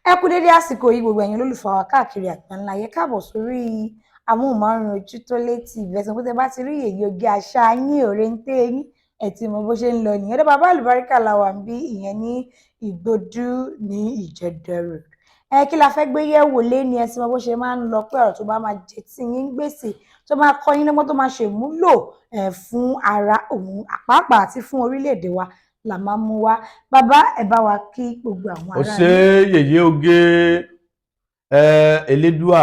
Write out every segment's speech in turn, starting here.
Ẹ kú dédé àsìkò yìí gbogbo ẹ̀yin olólùfẹ́ wa káàkiri àgbáńlá ayé káàbọ̀ sórí amóhùnmáwòrán Ojútólé TV. Ẹ̀sìn pé bá ti rí èyí oge àṣà yín òrèǹté yín ẹ ti mọ bó ṣe ń lọ nìyẹn. Ọ̀dọ̀ bàbá Alubarika la wà ń bí ìyẹn ní Ìgbòdú ní Ìjẹ̀dẹ̀ Road. Kí la fẹ́ gbé yẹ̀wò léni ẹ̀sìn mọ bó ṣe máa ń lọ pé ọ̀rọ̀ tó bá máa jẹ tí yín gbèsè tó máa kọ́ yín lọ́gbọ́n tó máa ṣèmúlò fún ara òun pàápàá àti fún orílẹ̀-èdè wa la máa mú wá. Bàbá ẹ bá wa kí gbogbo àwọn ará. Ó ṣe yèyé oge Elédùà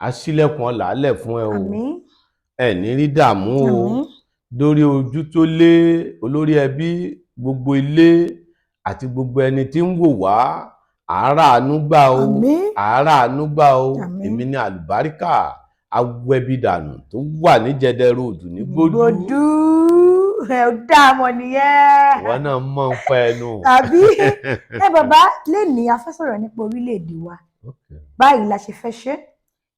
aṣílẹ̀kùn ọ̀làálẹ̀ fún ẹ o. Àmín. Ẹ ní rí dààmú o dórí Ojútólé olórí ẹbí gbogbo ilé àti gbogbo ẹni tí ń wò wá àáràánú gbà o. Àmín. Àáràánú gbà o. Àmín. Èmi ni Alubarika awẹ́bídànù tó wà ní Ìjẹ̀dẹ̀ Road ní Gbòdú. Ẹ ò dáàmọ̀ nìyẹn. Wọ́n náà mọ̀ ń pẹ́ ẹnu. Àbí bàbá lẹ́ni a fẹ́ sọ̀rọ̀ nípa orílẹ̀-èdè wa. Báyìí la ṣe fẹ́ ṣe.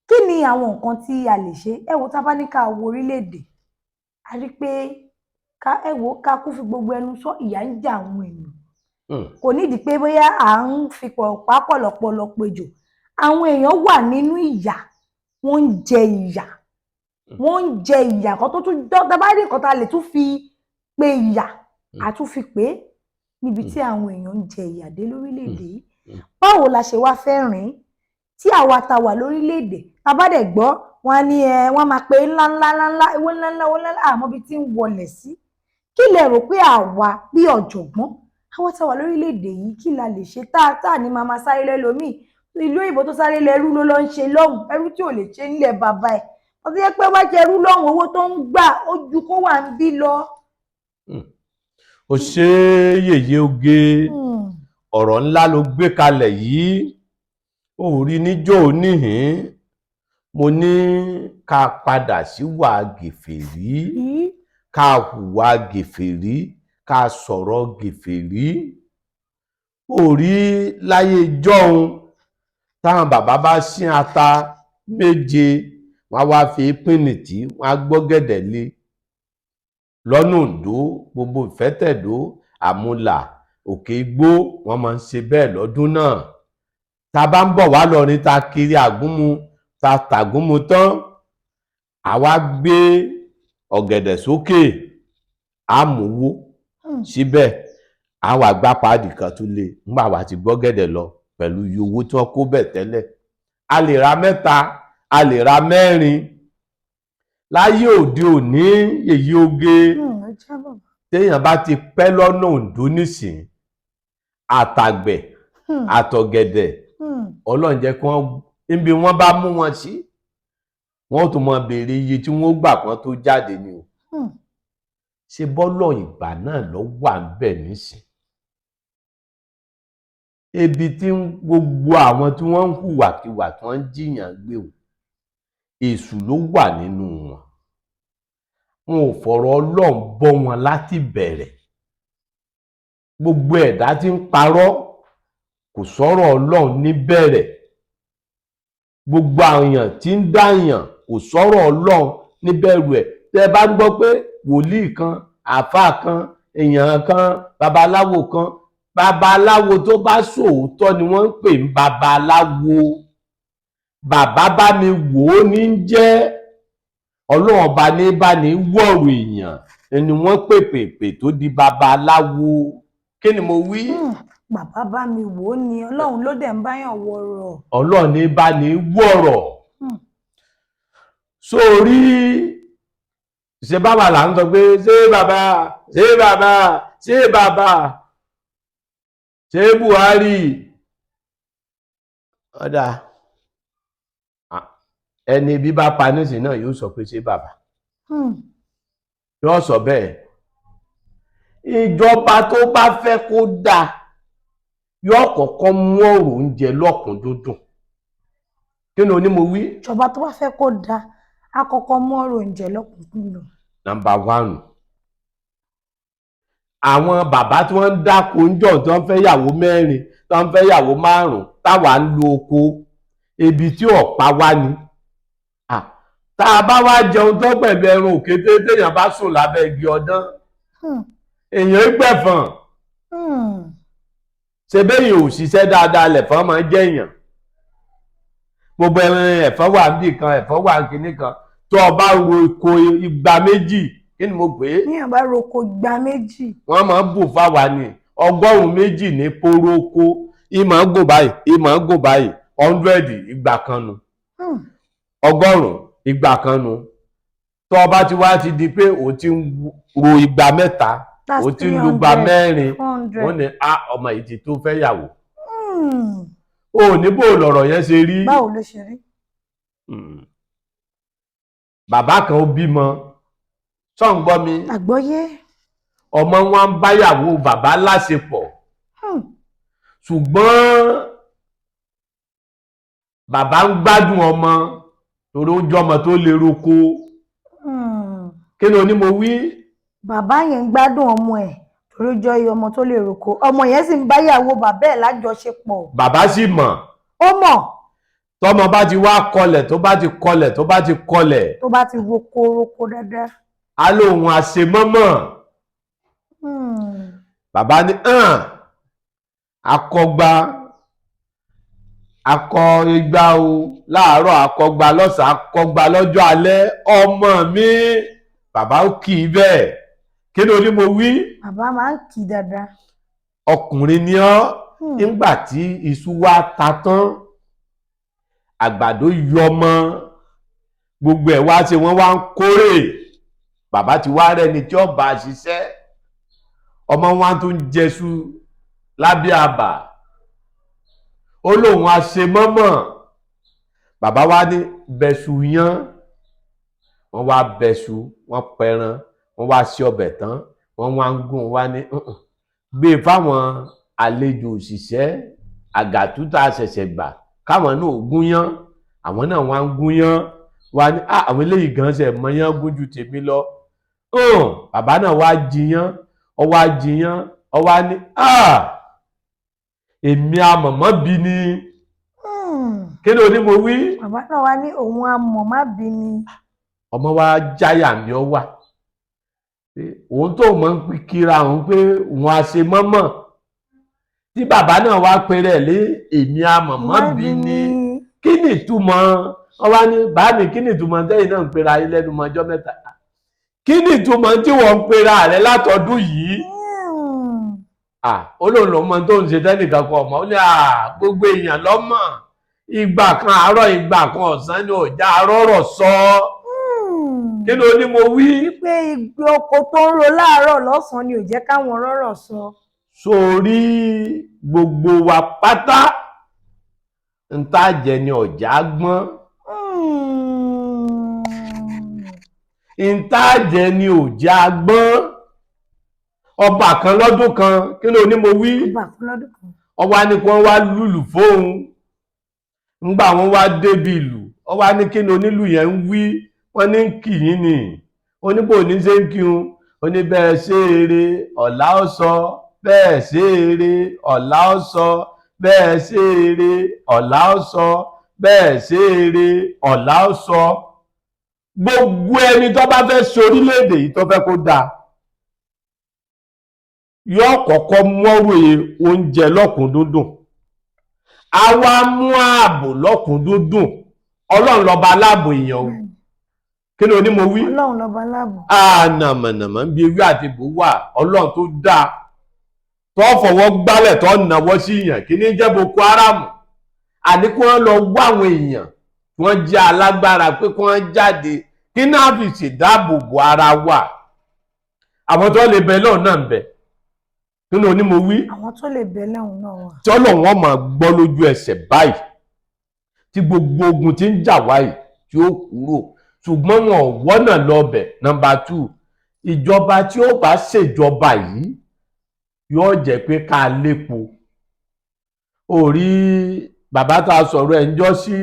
Kí ni àwọn nǹkan tí a lè ṣe? Ẹ wo tá bá ní ká wo orílẹ̀-èdè. A rí pé ká kú fi gbogbo ẹnu sọ ìyà ń jẹ àwọn èèyàn. Kò nídìí pé bóyá à ń fi pọ̀lọpọ̀lọ péjò. Àwọn èèyàn wà nínú ìyà. Wọ́n ń jẹ ìyà. Wọ́n ń jẹ ìyà kan tó tún tá bá rí nǹkan tá lè tún fi pé ìyà a tún fi pé níbi tí àwọn èèyàn ń jẹ ìyà dé lórílẹ̀-èdè yìí. Báwo la ṣe wá fẹ́ rìn tí àwa ta wà lórílẹ̀-èdè tá bá dẹ̀ gbọ́ wọn ní wọ́n máa pe ńláńlá owó ńláńlá àmọ́ bí tí ń wọlẹ̀ sí. Kí lẹ rò pé àwa bí ọ̀jọ̀gbọ́n àwọn tá wà lórílẹ̀-èdè yìí kí la lè ṣe tá ní máa sáré lẹ́lòmíì ìlú òyìnbó tó sáré lẹ́rú ló lọ ń ṣe lọ́hùn ẹrú tí ò lè ṣe nílẹ̀ bàbá ẹ̀ wọ́n ti yẹ pé wá jẹ ẹrú lọ́hùn owó tó ń gbà ó ju kó wà ń bí lọ. Ó ṣe yèyé oge ọ̀rọ̀ ńlá ló gbé kalẹ̀ yìí ó rí níjọ́ níhìn mo ní ká padà sí wà gèfèrí ká hùwà gèfèrí ká sọ̀rọ̀ gèfèrí ó rí láyé jọ́hun táwọn bàbá bá sín ata méje wọ́n wá fi pínìtì wọ́n á gbọ́gẹ̀dẹ̀ lé lọ́nà Oǹdó gbogbo Ìfẹ́tẹ̀dó Àmúlà Òkè Igbó wọ́n máa ń ṣe bẹ́ẹ̀ lọ́dún náà tá bá ń bọ̀ wá lọ́rin ta kiri àgúnmu ta tàgúnmu tán àwa gbé ọ̀gẹ̀dẹ̀ sókè àmúwó síbẹ̀ àwa gbá páàdì kan tún lé nígbà wá ti gbọ́gẹ̀dẹ̀ lọ pẹ̀lú iye owó tí wọ́n kó bẹ̀ tẹ́lẹ̀ a lè ra mẹ́ta a lè ra mẹ́rin láyé òde òní èyí oge téèyàn bá ti pẹ́ lọ́nà Oǹdó nísìn àtàgbẹ̀ àtọ̀gẹ̀dẹ̀ Ọlọ́run jẹ́ kí wọ́n níbi wọ́n bá mú wọn sí wọ́n tún máa béèrè iye tí wọ́n gbà kan tó jáde ni o ṣe bọ́lọ̀ ìgbà náà lọ wà ń bẹ̀ nísìn ebi tí gbogbo àwọn tí wọ́n ń hùwàkiwà tí wọ́n ń jiyàn gbé o èṣù ló wà nínú wọn wọn ò fọ̀rọ̀ Ọlọ́run bọ́ wọn láti bẹ̀rẹ̀ gbogbo ẹ̀dá tí ń parọ́ kò sọ̀rọ̀ Ọlọ́run níbẹ̀rẹ̀ gbogbo àyàn tí ń dáyàn kò sọ̀rọ̀ Ọlọ́run níbẹ̀rù ẹ̀ tẹ́ bá gbọ́ pé wòlíì kan àáfàá kan èèyàn kan babaláwo tó bá sòótọ́ ni wọ́n ń pè ní babaláwo bàbá bá mi wò ó ní jẹ́ Ọlọ́run ọba ní bá ní wọ̀rọ̀ èèyàn ẹni wọ́n pèpèpè tó di babaláwo kí ni mo wí. Bàbá bá mi wò ó ní Ọlọ́run ló dẹ̀ ń báyàn wọ̀rọ̀. Ọlọ́run ní bá ní wọ̀rọ̀ sórí ṣe bàbá là ń sọ pé ṣé bàbá ṣé Buhari ọ̀dà ẹni bí bá pa nísìn náà yóò sọ pé ṣé bàbá yóò sọ bẹ́ẹ̀ ìjọba tó bá fẹ́ kó dáa yóò kọ́kọ́ mú ọ̀rọ̀ oúnjẹ lọ́kùndúndùn kí ni oní mo wí. Ìjọba tó bá fẹ́ kó dáa á kọ́kọ́ mú ọ̀rọ̀ oúnjẹ lọ́kùndúndùn. Number 1 àwọn bàbá tí wọ́n ń dáko oúnjẹ tí wọ́n fẹ́ yàwó mẹ́rin tí wọ́n fẹ́ yàwó márùn-ún táwa ń lo oko ebi tí ọ̀pá wá ni tá a bá wá jẹun tó pẹ̀lú ẹran òkété téèyàn bá sùn lábẹ́ igi ọdán èèyàn gbẹ̀fọ̀n ṣe bẹ́yìn ò ṣiṣẹ́ dáadáa lẹ̀fọ́ máa jẹ́ èèyàn. Gbogbo ẹ̀fọ́ wà níbì kan, ẹ̀fọ́ wà kíní kan, tó o bá ro oko igba méjì, kí ni mo pè é? Ní àbá roko igba méjì. Wọ́n máa ń bù fáwa ni 100 ní poro oko, ìmọ̀ ń gùn báyìí, ìmọ̀ ń gùn báyìí, 100 ìgbà kan nu. 100 ìgbà kan nu. Tó o bá ti wá ti di pé o ti ń ro igba mẹ́ta, o ti ń lu igba mẹ́rin, wọ́n ní ọmọ yìí ti tó fẹ́ yàwó. O ní bó lọ̀rọ̀ yẹn ṣe rí. Báwo ló ṣe rí? Bàbá kan ó bímọ, ṣó ń gbọ́ mi? Àgbọ́yé. Ọmọ wọn ń báyàwó bàbá láṣepọ̀. Ṣùgbọ́n bàbá ń gbádùn ọmọ torí ó jọ ọmọ tó lè roko. Kí ni o ní mo wí? Bàbá yẹn ń gbádùn ọmọ ẹ̀ torí ó jọ ọmọ tó lè roko. Ọmọ yẹn sì ń báyàwó bàbá ẹ̀ lájọṣepọ̀. Bàbá sì mọ̀. Ó mọ̀. Tọ́mọ bá ti wá kọlẹ̀, tó bá ti kọlẹ̀, tó bá ti kọlẹ̀. Tó bá ti roko dáadáa. Á lóhun àṣemọ́mọ́. Bàbá ní akọgba, akọ igba o láàárọ̀, akọgba lọ́sàn-án, akọgba lọ́jọ́ alẹ́, ọmọ mi. Bàbá ó kì í bẹ́ẹ̀. Kí ni o ní mo wí? Bàbá máa ń kì í dáadáa. Ọkùnrin ni ọ́. Nígbà tí iṣu wá ta tán, àgbàdo yọmọ, gbogbo ẹ̀ wá ṣe wọ́n wá ń kórè. Bàbá ti wá rẹ́ni tí ó bá ṣiṣẹ́. Ọmọ wa tún jẹṣu lábẹ́ àbà. Ó lóun àṣemọ́mọ́. Bàbá wa ní bẹ̀ṣù yán. Wọ́n wá bẹ̀ṣù, wọ́n pẹran, wọ́n wá sí ọbẹ̀ tán, wọ́n wá ń gún wá ní gbé fáwọn àlejò òṣìṣẹ́ àgàtútà ṣẹ̀ṣẹ̀ gbà káwọn náà gúnyán. Àwọn náà wá ń gúnyán wá ní àwọn eléyìí gan ṣe mọyán gún ju tèmi lọ. Bàbá náà wá jiyán, ó wá jiyán, ó wá ní èmi amọ̀mọ́ bí ni. Kí ni o ní mo wí? Bàbá náà wá ní òun amọ̀mọ́ bí ni. Ọmọ wa jáyà mi ọ wà. Òun tó mọ̀ ń pín kíra òun pé òun àṣemọ́mọ́. Tí bàbá náà wá pèrè lé èmi amọ̀mọ́ bí ni. Kí ni ìtumọ̀? Wọ́n wá ní bàbá mi, kí ni ìtumọ̀ tẹ́yìn náà ń pera ayé lẹ́nu ọjọ́ mẹ́ta? Kí ni ìtumọ̀ tí wọ́n ń pera rẹ̀ látọdún yìí? Olóòlò mọ tó ń ṣe tẹ́nìkan kan ọmọ. Ó ní gbogbo èèyàn lọ́mọ̀. Ìgbà kan àárọ̀, ìgbà kan ọ̀sán ni ọjà rọ́rọ̀ sọ. Kí ni o ní mo wí? Wípé ìgbé oko tó ń ro láàárọ̀ lọ́sàn-án ni ò jẹ́ káwọn rọ́rọ̀ sọ. Sórí gbogbo wa pátá ń tá jẹ ni ọjà gbọ́n. Ń tá jẹ ni ọjà gbọ́n. Ọba kan lọ́dún kan, kí ni o ní mo wí? Ọba kan lọ́dún kan. Ọba ní kí wọ́n wá lùlù fóun. Ńgbà wọ́n wá débi ìlú, ọba ní kí ni onílù yẹn ń wí? Wọ́n ní kì yín ni. Oníbò ní ṣe ń kí un. Ó ní bẹ́ẹ̀ ṣe eré ọ̀la ó sọ, bẹ́ẹ̀ ṣe eré ọ̀la ó sọ, bẹ́ẹ̀ ṣe eré ọ̀la ó sọ, bẹ́ẹ̀ ṣe eré ọ̀la ó sọ. Gbogbo ẹni tó bá fẹ́ ṣe orílẹ̀-èdè yìí tó fẹ́ kó dáa, yóò kọ́kọ́ mọ́rò oúnjẹ lọ́kùndúndùn. A wá mú ààbò lọ́kùndúndùn. Ọlọ́run lọ́ba aláàbò èèyàn o. Kí ni o ní mo wí? Ọlọ́run lọ́ba aláàbò. Nàmọ̀nàmọ̀ ń bí ewé àti ìbò wà. Ọlọ́run tó dáa, tó fọwọ́ gbálẹ̀ tó nàwọ́ sí èèyàn. Kí ní jẹ́ Boko Haram? Àní kí wọ́n lọ wá àwọn èèyàn tí wọ́n jẹ́ alágbára pé kí wọ́n jáde, kí náà fi ṣèdáàbòbò ara wa. Àwọn tó lè bẹ lọ́ọ̀ náà ń bẹ. Kí ni o ní mo wí? Àwọn tó lè bẹ lẹ́hùn náà wà. Tí Ọlọ́run máa gbọ́ lójú ẹsẹ̀ báyìí, tí gbogbo ogun tí ń jà wáyìí tí ó kúrò. Ṣùgbọ́n wọn ò wọ́nà lọ́bẹ̀. Number 2, ìjọba tí ó bá ṣèjọba yìí yóò jẹ́ pé ká lépo. Orí bàbá tá a sọ̀rọ̀ ẹ̀ ń jọ́ sí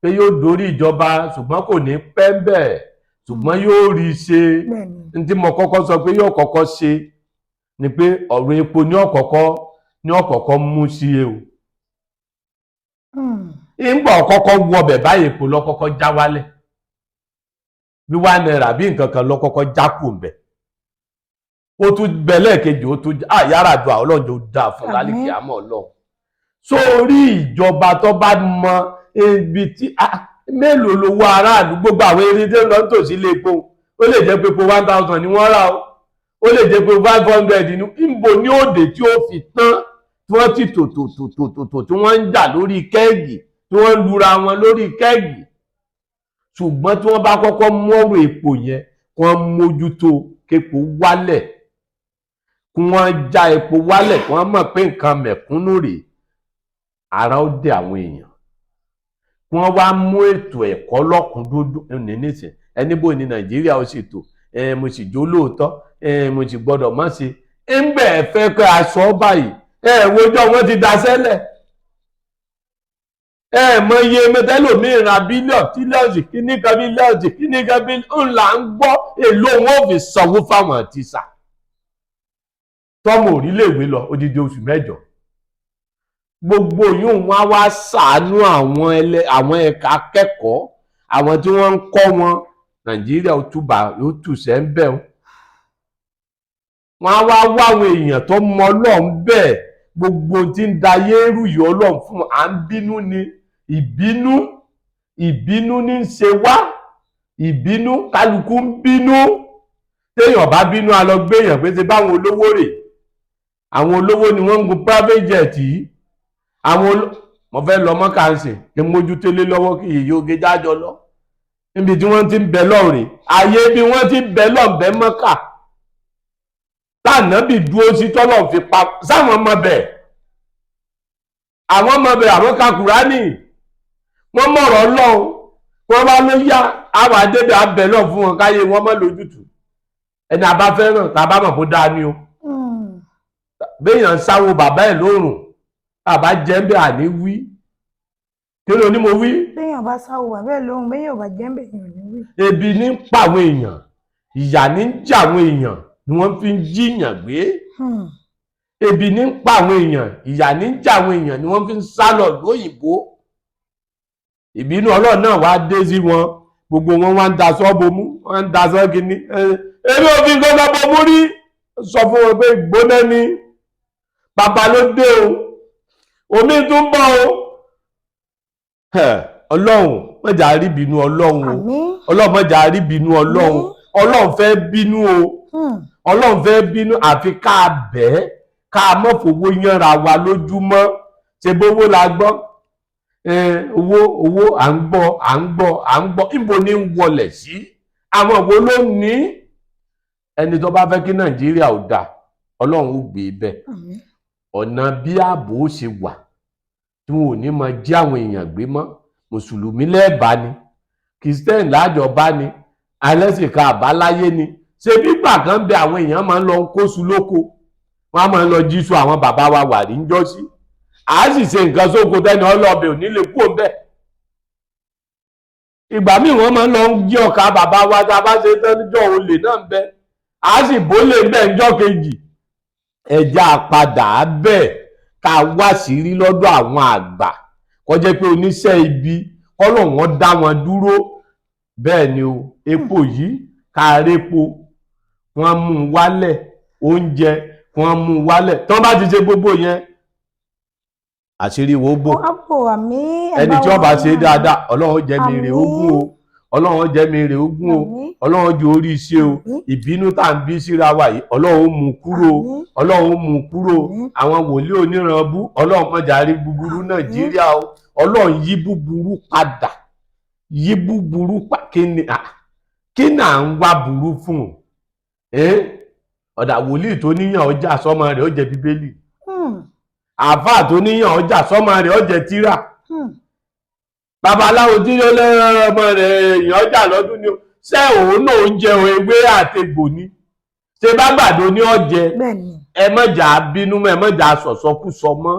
pé yóò dórí ìjọba ṣùgbọ́n kò ní pẹ́ bẹ́ẹ̀, ṣùgbọ́n yóò rí i ṣe. Ní tí mo kọ́kọ́ sọ pé yóò kọ́kọ́ ṣe ni pé ọ̀rọ̀ epo ní ọ̀kọ̀ọ̀kọ́ mú sí e o. Ìgbà ọ̀kọ́kọ́ wọbẹ̀ báyìí epo lọ́kọ́kọ́ já wálẹ̀. Bí 1 náírà bí nǹkan kan lọ́kọ́kọ́ já kù ń bẹ̀. ó tún bẹ̀lẹ̀ kejì ó tún Yar'Adua Ọlọ́run dá fún lálìkì àmọ́ Ọlọ́run sórí ìjọba tó bá mọ ibi tí mélòó lówó aráàlú gbogbo àwọn eré tó lọ tòsí ilé epo ó lè jẹ́ pé epo 1000 ni wọ́n rà ó lè jẹ́ pé 500 ní ìbò ní òde tí ó fi tán tí wọ́n ti tò tí wọ́n ń jà lórí kẹ́ẹ̀gì tí wọ́n ń lura wọn lórí kẹ́ẹ̀gì ṣùgbọ́n tí wọ́n bá kọ́kọ́ mú ọ̀rọ̀ epo yẹn wọ́n mójútó képo wálẹ̀ kí wọ́n já epo wálẹ̀ kí wọ́n mọ̀ pé nǹkan mẹ̀kúnnù rèé ara ó dé àwọn èèyàn kí wọ́n wá mú ètò ẹ̀kọ́ lọ́kùndúndún nísìn ẹni bó ní Nàìjíríà ó sì tò mo sì jó lóòótọ́ mo sì gbọ́dọ̀ má ṣe ń bẹ̀ fẹ́ pé aṣọ báyìí wojọ́ wọn ti daṣẹ́lẹ̀ mọ iye mẹtẹlómìíràn bílíọ̀nù tírílíọ̀nù kíníkan bílíọ̀nù kíníkan bílíọ̀nù ńlá ń gbọ́ èlò wọn ò fi sanwó fáwọn tíṣà tọ́mọ orílẹ̀-èwe lọ odidi oṣù 7 gbogbo yóò wá wá ṣàánú àwọn ẹ̀ka akẹ́kọ̀ọ́ àwọn tí wọ́n ń kọ́ wọn Nàìjíríà yóò túṣẹ́ ń bẹ̀ wọ́n á wá wá àwọn èèyàn tó mọ Ọlọ́run bẹ́ẹ̀ gbogbo tí ń da yéérù yìí Ọlọ́run fún à ń bínú ni ìbínú ní ń ṣe wá ìbínú kálukú ń bínú téèyàn bá bínú a lọ gbéyàn pé ṣe báwọn olówó rè àwọn olówó ni wọ́n ń gun private jet yìí mo fẹ́ lọ mọ́kànsìn kí mójú télé lọ́wọ́ kí èyí oge jájọ lọ níbi tí wọ́n ti ń bẹ lọ́rẹ̀ ayé bí wọ́n ti ń bẹ lọ́bẹ̀ mọ́kà tànàbì dúró sí tọ́lọ̀ fi pa sáwọn ọmọ bẹ̀ àwọn ọmọ bẹ̀ àwọn ka Kùránì wọ́n mọ̀rọ̀ Ọlọ́run wọ́n bá ló yá àwọn adébẹ̀ abẹ̀ lọ fún wọn káyé wọ́n mọ́ lójútù ẹni àbá fẹ́ràn tàbá mọ̀ kó dáa ní o béèyàn sáwó bàbá ẹ̀ lórùn àbá jẹ́ ń bẹ́ àní wí kí ló ní mo wí. béèyàn bá sáwó bàbá ẹ̀ lórùn béèyàn bá jẹ́ ń bẹ́ èèyàn ní wí. ebi ní ń pa àwọn èèyàn ìyà ní ń jà àwọn èèyàn ni wọ́n fi ń jíyàn gbé ebi ní ń pa àwọn èèyàn ìyà ní ń jà àwọn èèyàn ni wọ́n fi ń sálọ lóyìnbó ìbínú Ọlọ́run náà wá dé sí wọn gbogbo wọn wá ń daṣọ bomú wọn ń daṣọ kínní èmi ò fi gbọ́dọ̀ bomú rí sọ fún wọn pé gbóná ni bàbá ló dé o omi tún bọ̀ o Ọlọ́run mọ̀jà rí bínú Ọlọ́run o Ọlọ́run mọ̀jà rí bínú Ọlọ́run Ọlọ́run fẹ́ bínú o Ọlọ́run fẹ́ bínú àfi ká bẹ́ẹ̀ ká mọ̀ fowó yánra wa lójúmọ́ ṣe bówó la gbọ́ owó à ń gbọ́ ìbò ní ń wọlẹ̀ sí àwọn wo ló ní ẹni tó bá fẹ́ kí Nàìjíríà ò dáa Ọlọ́run ó gbé bẹ́ẹ̀ ọ̀nà bí ààbò ó ṣe wà tí wọn ò ní máa jí àwọn èèyàn gbé mọ́ mùsùlùmí lẹ́ẹ̀bá ni kìrìsìtẹ́nì lájọba ni alẹ́sìnká àbáláyé ni ṣé bígbà kan bẹ àwọn èèyàn máa ń lọ kóṣù lóko wọn á máa ń lọ jíṣu àwọn bàbá wa wà ní jọ́sí a sì ṣe nǹkan sóko tẹ́ni ọlọ́ọ̀bẹ ò ní lè kú òun bẹ́ẹ̀ ìgbà míì wọ́n máa ń lọ jí ọkà bàbá wa tá a bá ṣe tẹ́jọ́ olè náà ń bẹ a sì bólè ń bẹ́ẹ̀ ńjọ́ kejì ẹja padà bẹ́ẹ̀ ká wá sírí lọ́dọ̀ àwọn àgbà kó jẹ́ pé oníṣẹ́ ibi kọ́lọ̀ wọn dá wọn dúró bẹ́ẹ̀ ni o epo yìí kárépo wọ́n mú un wálẹ̀ oúnjẹ wọ́n mú un wálẹ̀ tán bá ti ṣe gbogbo yẹn àṣírí wo bò ẹni tí wọ́n bá ṣe dáadáa Ọlọ́run jẹ́ mi rè ogún o Ọlọ́run jẹ́ mi rè ogún o Ọlọ́run ju orí iṣẹ́ o ìbínú tá à ń bí síra wa yìí Ọlọ́run mú kúrò Ọlọ́run mú kúrò àwọn wòlíì oníranbú Ọlọ́run mọ̀jà rí búburú Nàìjíríà o Ọlọ́run yí búburú padà yí búburú kí ni à ń wá burú fún ọ̀dà wòlíì tó níyàn ọjà sọ́mọ rẹ̀ ó jẹ bíbélì àfáà tó níyàn ọjà sọ́mọ rẹ̀ ó jẹ tírà babaláwo tí ó lẹ́rọ ọmọ rẹ̀ èèyàn ọjà lọ́dún ni ṣé òun náà ń jẹ ewé àtegbò ni ṣé bá gbàdo ní ọ̀jẹ̀ ẹ mọ̀jà bínú mọ́ ẹ mọ̀jà sọ̀sọ́kùsọ mọ́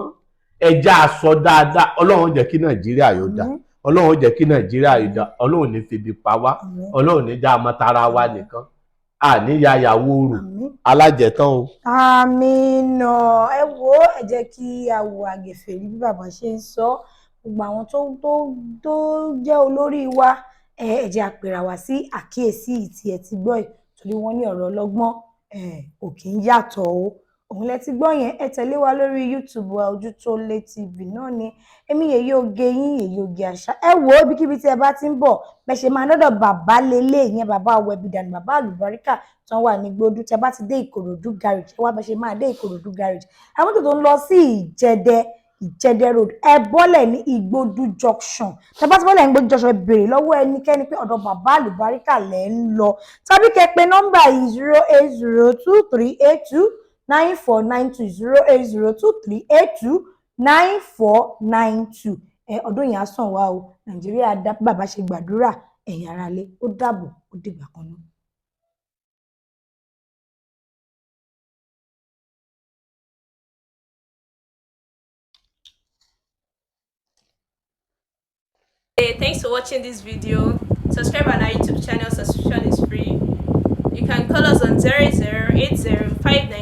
ẹja sọ dáadáa Ọlọ́run jẹ́ kí Nàìjíríà yóò dá Ọlọ́run jẹ́ kí Nàìjíríà yóò dá Ọlọ́run ní febi pa wá Ọlọ́run ní já mọ́tara wa nìkan àníyá yàwó rò alájẹtán o. àmínà ẹ wo ẹ jẹ́ kí a wo àgẹ̀fẹ̀ bí bàbá ṣe ń sọ gbogbo àwọn tó jẹ́ olórí wa ẹ jẹ́ àpèrà wá sí àkíyèsí tí ẹ ti gbọ́ torí wọ́n ní ọ̀rọ̀ ọlọ́gbọ́n kò kí ń yàtọ̀ o. Òun lẹ ti gbọ́ yẹn, ẹ tẹ̀lé wa lórí YouTube wa Ojútólé TV náà ni. Èmi Yèyé Oge yín, Yèyé Oge àṣà. Ẹ wo ibikíbi tí ẹ bá ti ń bọ̀, bẹ́ẹ̀ ṣe máa dọ́dọ̀ bàbá lélẹ̀ ìyẹn bàbá Wẹ̀bìdànù, bàbá Alubarika tán wà ní Gbódú. Tẹ bá ti dé Ìkòròdú garage, ẹ wá bẹ́ẹ̀ ṣe máa dé Ìkòròdú garage. Àwọn tó ń lọ sí Ìjẹ̀dẹ̀ road, ẹ bọ́lẹ̀ ní Ìgbódú junction. Tẹ bá ti bọ́lẹ̀ ní Ìgbódú junction, ẹ béèrè lọ́wọ́ ẹnikẹ́ni pé ọ̀dọ̀ bàbá Alubarika lẹ̀ ń lọ. Tàbí kẹ́ pè nọ́mbà yìí 08023829492 08023829492. Ọdún yìí á sàn wá o. Nàìjíríà dá bàbá ṣe gbàdúrà ẹ̀yin aráalé. Ó dàbọ̀, ó dìgbà kan náà. Hey, thanks for watching this video. Subscribe on our YouTube channel. Subscription is free. You can call us on 008059